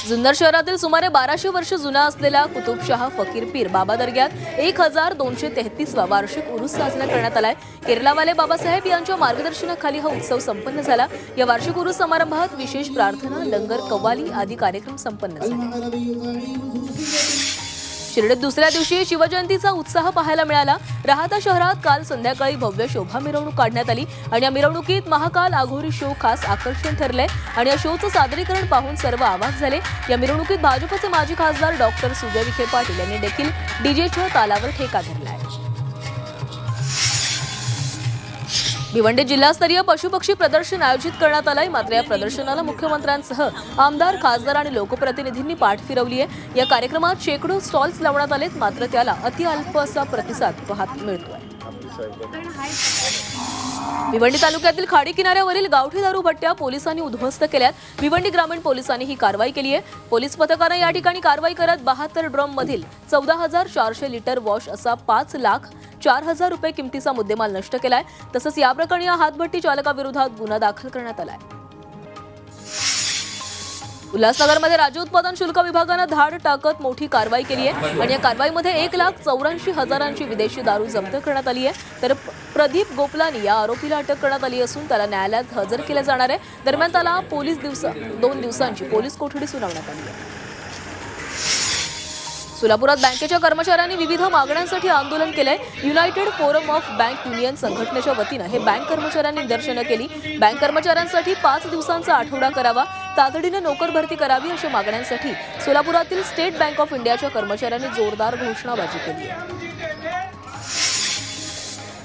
जुन्नर शहरातील सुमारे 1200 वर्ष जुना असलेल्या कुतुबशाह फकीर पीर बाबा दर्ग्यात 1233वा वार्षिक उरूस साजरा करण्यात आलाय। केरलावाले बाबासाहेब यांच्या मार्गदर्शनाखाली हा उत्सव संपन्न झाला। या वार्षिक उरूस समारंभात विशेष प्रार्थना, लंगर, कव्वाली आदी कार्यक्रम संपन्न झाले। शिर्डीत दुसऱ्या दिवशी शिवजयंतीचा उत्साह पाहायला मिळाला। राहाता शहरात काल संध्याकाळी भव्य शोभा मिरवणूक काढण्यात आली आणि या मिरवणुकीत महाकाल अघोरी शो खास आकर्षण ठरले आणि या शोचं सादरीकरण पाहून सर्व अवाक झाले। या मिरवणुकीत भाजपचे माजी खासदार डॉक्टर सुजय विखे पाटील यांनी देखील डीजेच्या तालावर ठेका धरलाय। भिवंडी जिल्हास्तरीय पशुपक्षी प्रदर्शन आयोजित करण्यात आलंय। मात्र या प्रदर्शनाला मुख्यमंत्र्यांसह आमदार, खासदार आणि लोकप्रतिनिधींनी पाठ फिरवली आहे। या कार्यक्रमात शेकडो स्टॉल्स लावण्यात आलेत, मात्र त्याला अति अल्प असा प्रतिसाद पाहायला मिळतोय। भिवंडी तालुक्यातील खाडी किनाऱ्यावरील गावठी दारू भट्ट्या पोलिसांनी उद्ध्वस्त केल्यात। भिवंडी ग्रामीण पोलिसांनी ही कारवाई केली आहे। पोलीस पथकाने या ठिकाणी कारवाई करत 72 ड्रम मधील 14,400 लिटर वॉश असा 5,04,000 रुपये किमतीचा मुद्देमाल नष्ट केलाय। तसंच या प्रकरणी हातभट्टी चालकाविरोधात गुन्हा दाखल करण्यात आलाय। उल्हासनगरमध्ये राज्य उत्पादन शुल्क विभागाने धाड टाकत मोठी कारवाई केली आहे आणि या कारवाईमध्ये 1,84,000ची विदेशी दारू जप्त करण्यात आली आहे। तर प्रदीप गोपलानी या आरोपीला अटक करण्यात आली असून त्याला न्यायालयात हजर केले जाणार आहे। दरम्यान त्याला 2 दिवसांची पोलीस कोठडी सुनावण्यात आली आहे। सोलापुरात बँकेच्या कर्मचाऱ्यांनी विविध मागण्यांसाठी आंदोलन केलंय। United forum of bank union संघटनेच्या वतीने हे बँक कर्मचाऱ्यांनी निदर्शनं केली। बँक कर्मचाऱ्यांसाठी 5 दिवसांचा आठवडा करावा, तातडीने नोकर भरती करावी अशा मागण्यांसाठी सोलापुरातील स्टेट बँक ऑफ इंडियाच्या कर्मचाऱ्यांनी जोरदार घोषणाबाजी केली आहे।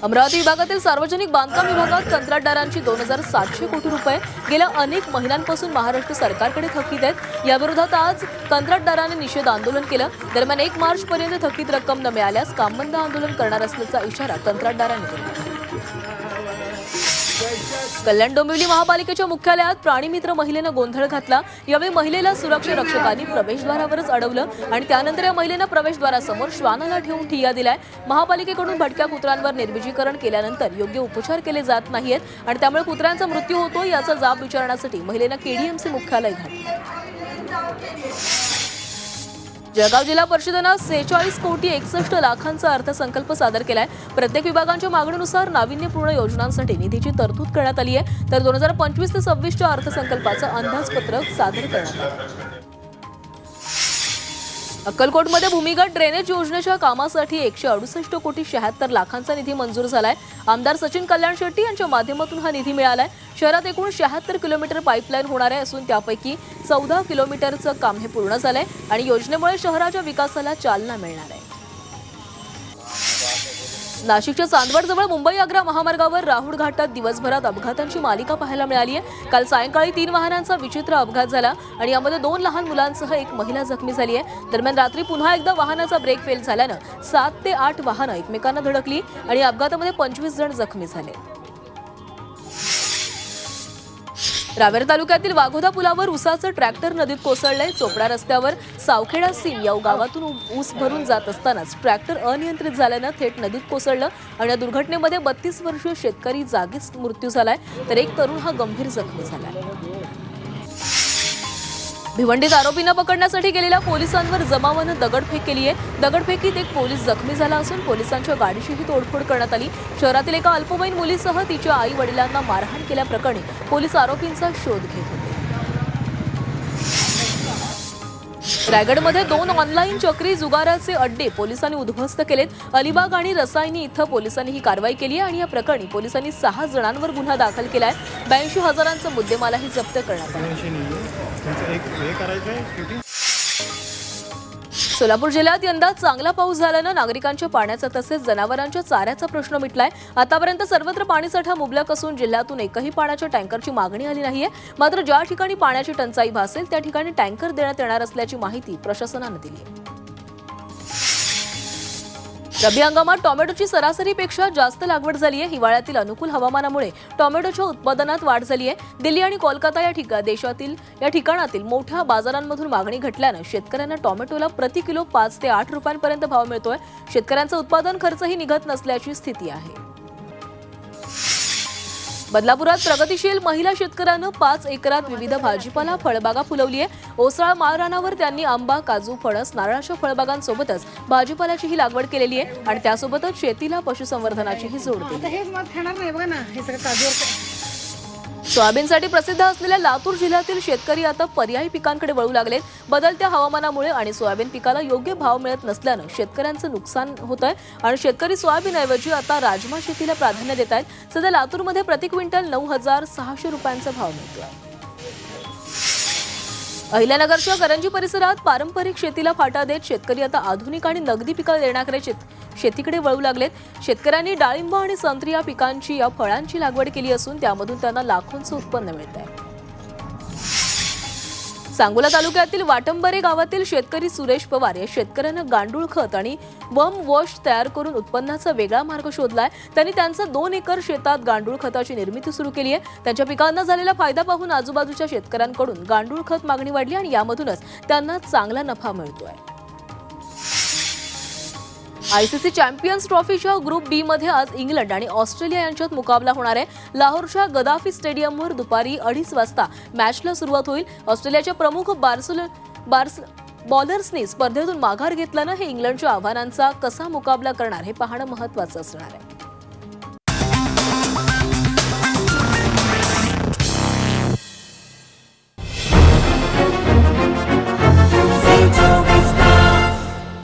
अमरावती विभागातील सार्वजनिक बांधकाम विभागात कंत्राटदारांची 2,700 कोटी रुपये गेल्या अनेक महिन्यांपासून महाराष्ट्र सरकारकडे थकीत आहेत। याविरोधात आज कंत्राटदारांनी निषेध आंदोलन केलं। दरम्यान 1 मार्चपर्यंत थकीत रक्कम न मिळाल्यास कामबंद आंदोलन करणार असल्याचा इशारा कंत्राटदारांनी दिला। कल्याण डोंबिवली महापालिकेच्या मुख्यालयात प्राणीमित्र महिलेनं गोंधळ घातला। यावेळी महिलेला सुरक्षा रक्षकांनी प्रवेशद्वारावरच अडवलं आणि त्यानंतर या महिलेनं प्रवेशद्वारासमोर श्वानाला ठेवून ठिय्या दिलाय। महापालिकेकडून भटक्या कुत्र्यांवर निर्विजीकरण केल्यानंतर योग्य उपचार केले जात नाहीत आणि त्यामुळे कुत्र्यांचा मृत्यू होतो याचा जाब विचारण्यासाठी महिलेनं केडीएमसी मुख्यालय घातलं। जळगाव जिल्हा परिषदेनं 46 कोटी 61 लाखांचा अर्थसंकल्प सादर केलाय। प्रत्येक विभागांच्या मागणीनुसार नाविन्यपूर्ण योजनांसाठी निधीची तरतूद करण्यात आली आहे। तर 2025 ते 26च्या अर्थसंकल्पाचं अंदाजपत्रक सादर करण्यात आलं। अक्कलकोटमध्ये भूमिगत ड्रेनेज योजनेच्या कामासाठी 168 कोटी 76 लाखांचा निधी मंजूर झालाय। आमदार सचिन कल्याण शेट्टी यांच्या माध्यमातून हा निधी मिळालाय। शहरात एकूण 76 किलोमीटर पाईपलाईन होणार आहे असून त्यापैकी 14 किलोमीटरचं काम हे पूर्ण झालंय आणि योजनेमुळे शहराच्या विकासाला चालना मिळणार आहे। नाशिकच्या चांदवडजवळ मुंबई-आग्रा महामार्गावर राहुळ घाटात दिवसभरात अपघातांची मालिका पाहायला मिळाली आहे। काल सायंकाळी 3 वाहनांचा विचित्र अपघात झाला आणि यामध्ये 2 लहान मुलांसह 1 महिला जखमी झाली आहे। दरम्यान रात्री पुन्हा एकदा वाहनाचा ब्रेक फेल झाल्यानं 7 ते 8 वाहनं एकमेकांना धडकली आणि अपघातामध्ये 25 जण जखमी झाले। रावेर तालुक्यातील वाघोदा पुलावर ऊसाचं ट्रॅक्टर नदीत कोसळलंय। चोपडा रस्त्यावर सावखेडा सीम या गावातून ऊस भरून जात असतानाच ट्रॅक्टर अनियंत्रित झाल्यानं थेट नदीत कोसळलं आणि या दुर्घटनेमध्ये 32 वर्षीय शेतकरी जागीच मृत्यू झालाय तर एक तरुण हा गंभीर जखमी झालाय। भिवंडीत आरोपींना पकडण्यासाठी गेलेल्या पोलिसांवर जमावानं दगडफेक केली आहे। दगडफेकीत एक पोलीस जखमी झाला असून पोलिसांच्या गाडीचीही तोडफोड करण्यात आली। शहरातील एका अल्पवयीन मुलीसह तिच्या आई वडिलांना मारहाण केल्याप्रकरणी पोलीस आरोपींचा शोध घेत होते। रायगडमध्ये 2 ऑनलाईन चक्री जुगाराचे अड्डे पोलिसांनी उद्ध्वस्त केलेत। अलिबाग आणि रसायनी इथं पोलिसांनी ही कारवाई केली आहे आणि या प्रकरणी पोलिसांनी 6 जणांवर गुन्हा दाखल केलाय। 82,000चा मुद्देमालही जप्त करण्यात आला। सोलापूर जिल्ह्यात यंदा चांगला पाऊस झाल्यानं नागरिकांच्या पाण्याचा तसेच जनावरांच्या चाऱ्याचा प्रश्न मिटलाय। आतापर्यंत सर्वत्र पाणीसाठा मुबलक असून जिल्ह्यातून एकही पाण्याच्या टँकरची मागणी आली नाहीये। मात्र ज्या ठिकाणी पाण्याची टंचाई भासेल त्या ठिकाणी टँकर देण्यात येणार असल्याची माहिती प्रशासनाने दिली आहे। रब्बी हंगामात टोमॅटोची सरासरीपेक्षा जास्त लागवड झाली आहे। हिवाळ्यातील अनुकूल हवामानामुळे टोमॅटोच्या उत्पादनात वाढ झाली आहे। दिल्ली आणि कोलकाता या ठिकाणातील मोठ्या बाजारांमधून मागणी घटल्यानं शेतकऱ्यांना टोमॅटोला प्रति किलो 5 ते 8 रुपयांपर्यंत भाव मिळतोय। शेतकऱ्यांचा उत्पादन खर्चही निघत नसल्याची स्थिती आहे। बदलापुरात प्रगतिशील महिला शेतकऱ्यानं 5 एकरात विविध भाजीपाला फळबागा फुलवली आहे। ओसाळ माळरानावर त्यांनी आंबा, काजू, फणस, नारळाच्या फळबागांसोबतच भाजीपाल्याचीही लागवड केलेली आहे आणि त्यासोबतच शेतीला पशुसंवर्धनाचीही जोड दिली। सोयाबीनसाठी प्रसिद्ध असलेल्या लातूर जिल्ह्यातील शेतकरी आता पर्यायी पिकांकडे वळू लागलेत। बदलत्या हवामानामुळे आणि सोयाबीन पिकाला योग्य भाव मिळत नसल्यानं शेतकऱ्यांचं नुकसान होत आहे आणि शेतकरी सोयाबीनऐवजी आता राजमा शेतीला प्राधान्य देत आहेत। सध्या लातूरमध्ये प्रति क्विंटल 9,600 रुपयांचा भाव मिळतोय। अहिल्यानगरच्या करंजी परिसरात पारंपरिक शेतीला फाटा देत शेतकरी आता आधुनिक आणि नगदी पिकं देण्याकडे शेतीकडे वळू लागलेत। शेतकऱ्यांनी डाळिंब आणि संत्री या पिकांची या फळांची लागवड केली असून त्यामधून त्यांना लाखोंचं उत्पन्न मिळत आहे। सांगोला तालुक्यातील वाटंबरे गावातील शेतकरी सुरेश पवार या शेतकऱ्यानं गांडूळ खत आणि वम वॉश तयार करून उत्पन्नाचा वेगळा मार्ग शोधलाय। त्यांनी त्यांचा 2 एकर शेतात गांडूळ खताची निर्मिती सुरू केली आहे। त्यांच्या पिकांना झालेला फायदा पाहून आजूबाजूच्या शेतकऱ्यांकडून गांडूळ खत मागणी वाढली आणि यामधूनच त्यांना चांगला नफा मिळतोय। आयसीसी चॅम्पियन्स ट्रॉफीच्या ग्रुप बी मध्ये आज इंग्लंड आणि ऑस्ट्रेलिया यांच्यात मुकाबला होणार आहे। लाहोरच्या गदाफी स्टेडियमवर दुपारी 2:30 वाजता मॅचला सुरुवात होईल। ऑस्ट्रेलियाच्या प्रमुख बॉलर्सनी स्पर्धेतून माघार घेतल्यानं हे इंग्लंडच्या आव्हानांचा कसा मुकाबला करणार हे पाहणं महत्त्वाचं असणार आहे।